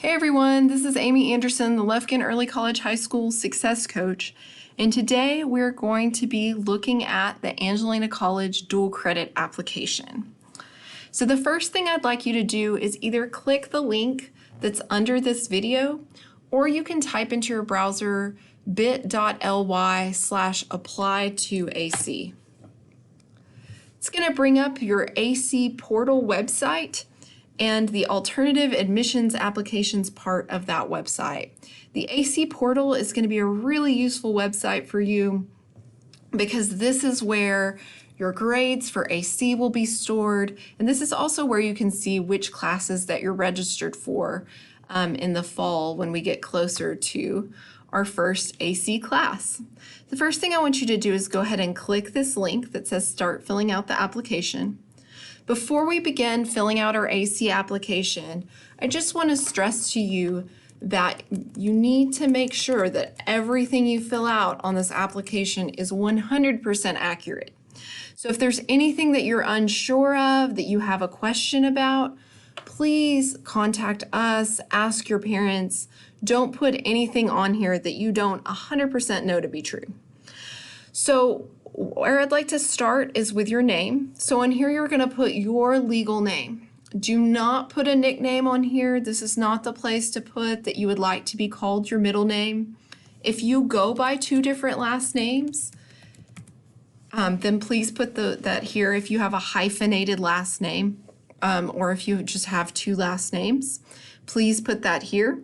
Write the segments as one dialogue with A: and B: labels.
A: Hey everyone, this is Amy Anderson, the Lufkin Early College High School Success Coach, and today we're going to be looking at the Angelina College dual credit application. So the first thing I'd like you to do is either click the link that's under this video, or you can type into your browser bit.ly/apply to AC. It's going to bring up your AC portal website and the alternative admissions applications part of that website. The AC portal is going to be a really useful website for you because this is where your grades for AC will be stored, and this is also where you can see which classes that you're registered for in the fall when we get closer to our first AC class. The first thing I want you to do is go ahead and click this link that says start filling out the application. Before we begin filling out our AC application, I just want to stress to you that you need to make sure that everything you fill out on this application is 100% accurate. So if there's anything that you're unsure of, that you have a question about, please contact us, ask your parents. Don't put anything on here that you don't 100% know to be true. So where I'd like to start is with your name. So on here, you're going to put your legal name. Do not put a nickname on here. This is not the place to put that you would like to be called your middle name. If you go by two different last names, then please put that here. If you have a hyphenated last name, or if you just have two last names, please put that here.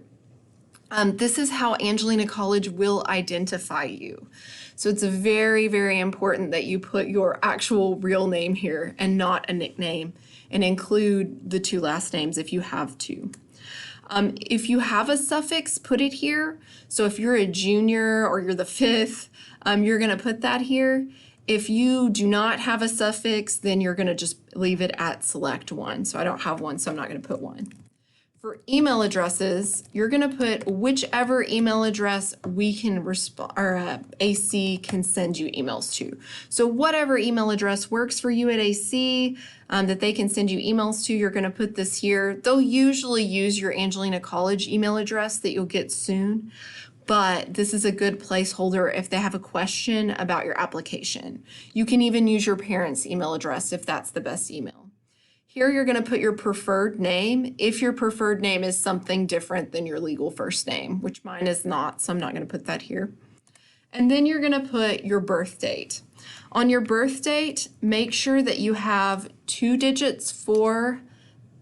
A: This is how Angelina College will identify you. So it's very, very important that you put your actual real name here and not a nickname, and include the two last names if you have two. If you have a suffix, put it here. So if you're a junior or you're the fifth, you're going to put that here. If you do not have a suffix, then you're going to just leave it at select one. So I don't have one, so I'm not going to put one. For email addresses, you're going to put whichever email address we can AC can send you emails to. So whatever email address works for you at AC that they can send you emails to, you're going to put this here. They'll usually use your Angelina College email address that you'll get soon, but this is a good placeholder if they have a question about your application. You can even use your parents' email address if that's the best email. Here you're going to put your preferred name if your preferred name is something different than your legal first name, which mine is not, so I'm not going to put that here. And then you're going to put your birth date. On your birth date, make sure that you have 2 digits for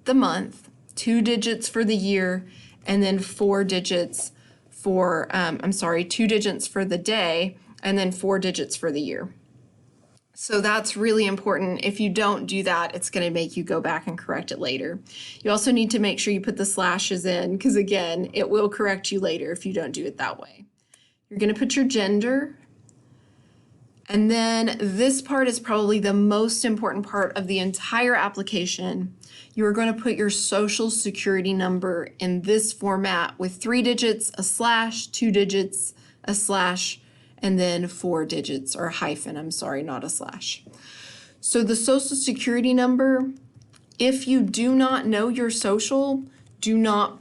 A: the month, 2 digits for the year, and then 4 digits for, 2 digits for the day, and then 4 digits for the year. So that's really important. If you don't do that, it's going to make you go back and correct it later. You also need to make sure you put the slashes in because, again, it will correct you later if you don't do it that way. You're going to put your gender. And then this part is probably the most important part of the entire application. You are going to put your social security number in this format with 3 digits, a slash, 2 digits, a slash, and then 4 digits, or a hyphen, not a slash. So the social security number, if you do not know your social, do not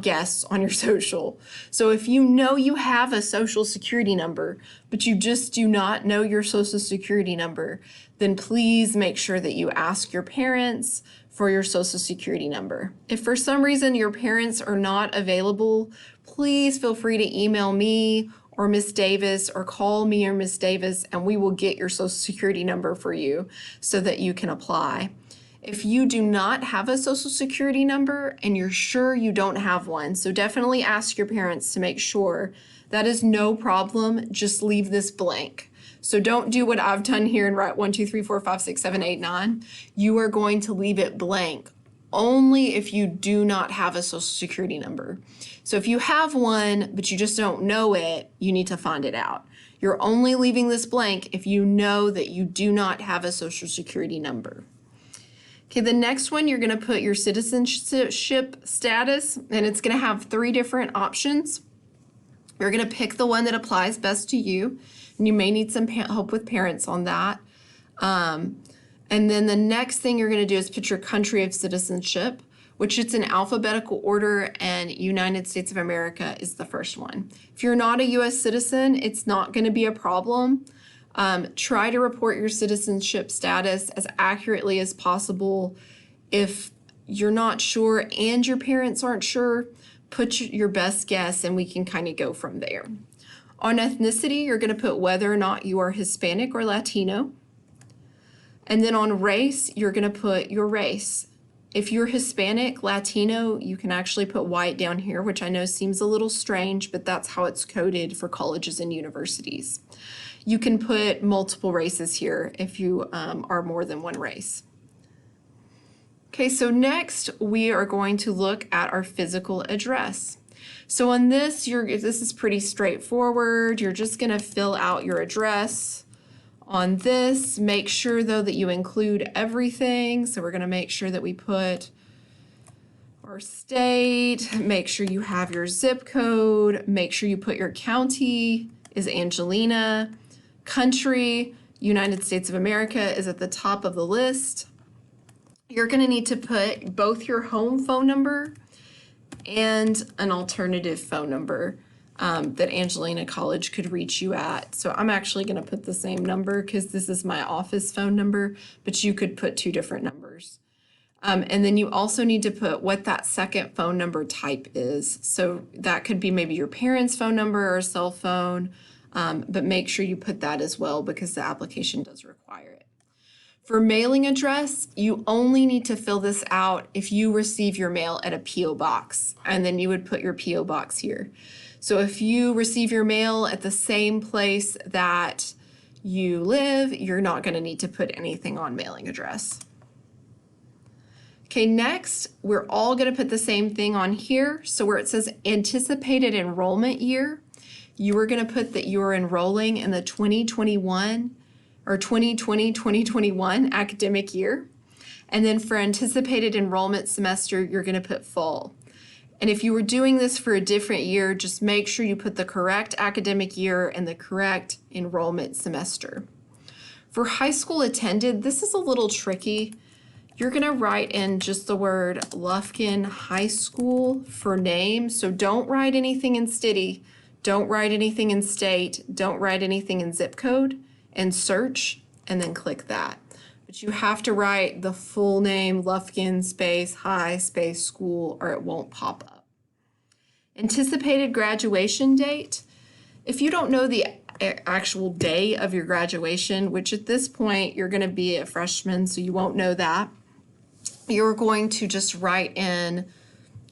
A: guess on your social. So if you know you have a social security number, but you just do not know your social security number, then please make sure that you ask your parents for your social security number. If for some reason your parents are not available, please feel free to email me or Miss Davis, or call me or Miss Davis, and we will get your social security number for you so that you can apply. If you do not have a social security number and you're sure you don't have one, so definitely ask your parents to make sure. That is no problem, just leave this blank. So don't do what I've done here and write 1, 2, 3, 4, 5, 6, 7, 8, 9. You are going to leave it blank only if you do not have a social security number. So if you have one, but you just don't know it, you need to find it out. You're only leaving this blank if you know that you do not have a social security number. Okay, the next one, you're going to put your citizenship status, and it's going to have 3 different options. You're going to pick the one that applies best to you, and you may need some help with parents on that. And then the next thing you're going to do is put your country of citizenship, which it's in alphabetical order, and United States of America is the first one. If you're not a U.S. citizen, it's not going to be a problem. Try to report your citizenship status as accurately as possible. If you're not sure and your parents aren't sure, put your best guess and we can kind of go from there. On ethnicity, you're going to put whether or not you are Hispanic or Latino. And then on race, you're going to put your race. If you're Hispanic, Latino, you can actually put white down here, which I know seems a little strange, but that's how it's coded for colleges and universities. You can put multiple races here if you are more than one race. Okay, so next we are going to look at our physical address. So on this, this is pretty straightforward. You're just going to fill out your address. On this, make sure though that you include everything. So we're going to make sure that we put our state, make sure you have your zip code, make sure you put your county is Angelina, country, United States of America is at the top of the list. You're going to need to put both your home phone number and an alternative phone number that Angelina College could reach you at. So I'm actually going to put the same number because this is my office phone number, but you could put two different numbers. And then you also need to put what that second phone number type is. So that could be maybe your parents' phone number or a cell phone, but make sure you put that as well because the application does require it. For mailing address, you only need to fill this out if you receive your mail at a P.O. box, and then you would put your P.O. box here. So if you receive your mail at the same place that you live, you're not going to need to put anything on mailing address. Okay, next, we're all going to put the same thing on here. So where it says anticipated enrollment year, you are going to put that you are enrolling in the 2021 or 2020-2021 academic year. And then for anticipated enrollment semester, you're going to put fall. And if you were doing this for a different year, just make sure you put the correct academic year and the correct enrollment semester. For high school attended, this is a little tricky. You're going to write in just the word Lufkin High School for name. So don't write anything in city, don't write anything in state, don't write anything in zip code, and search, and then click that. But you have to write the full name, Lufkin space high space school, or it won't pop up. Anticipated graduation date. If you don't know the actual day of your graduation, which at this point you're going to be a freshman, so you won't know that, you're going to just write in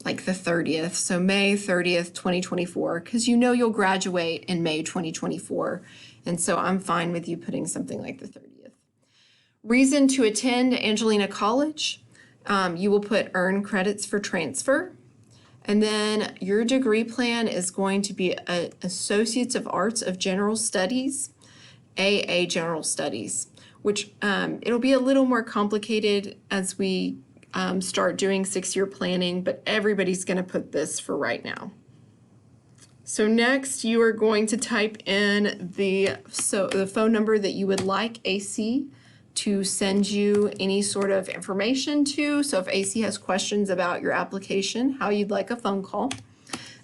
A: like the 30th, so May 30th, 2024, because you know you'll graduate in May 2024. And so I'm fine with you putting something like the 30th. Reason to attend Angelina College. You will put earn credits for transfer. And then your degree plan is going to be Associates of Arts of General Studies, AA General Studies, which it'll be a little more complicated as we start doing 6-year planning, but everybody's going to put this for right now. So next, you are going to type in the phone number that you would like AC to send you any sort of information to. So if AC has questions about your application, how you'd like a phone call.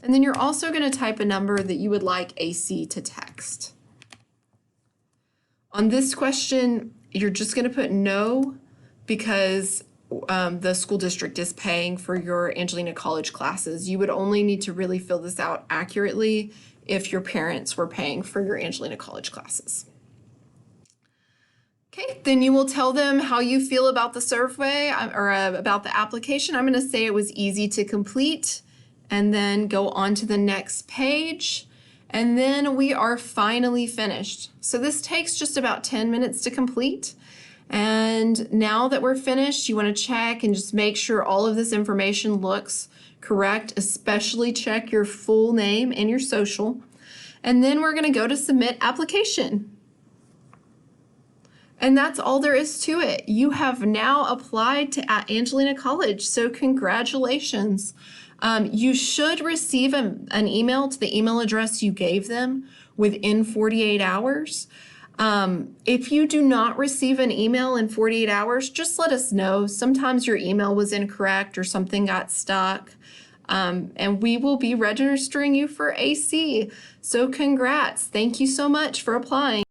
A: And then you're also going to type a number that you would like AC to text. On this question, you're just going to put no because the school district is paying for your Angelina College classes. You would only need to really fill this out accurately if your parents were paying for your Angelina College classes. Okay, then you will tell them how you feel about the survey or about the application. I'm going to say it was easy to complete and then go on to the next page. And then we are finally finished. So this takes just about 10 minutes to complete. And now that we're finished, you want to check and just make sure all of this information looks correct, especially check your full name and your social. And then we're going to go to submit application. And that's all there is to it. You have now applied to Angelina College, so congratulations. You should receive an email to the email address you gave them within 48 hours. If you do not receive an email in 48 hours, just let us know. Sometimes your email was incorrect or something got stuck. And we will be registering you for AC. So congrats. Thank you so much for applying.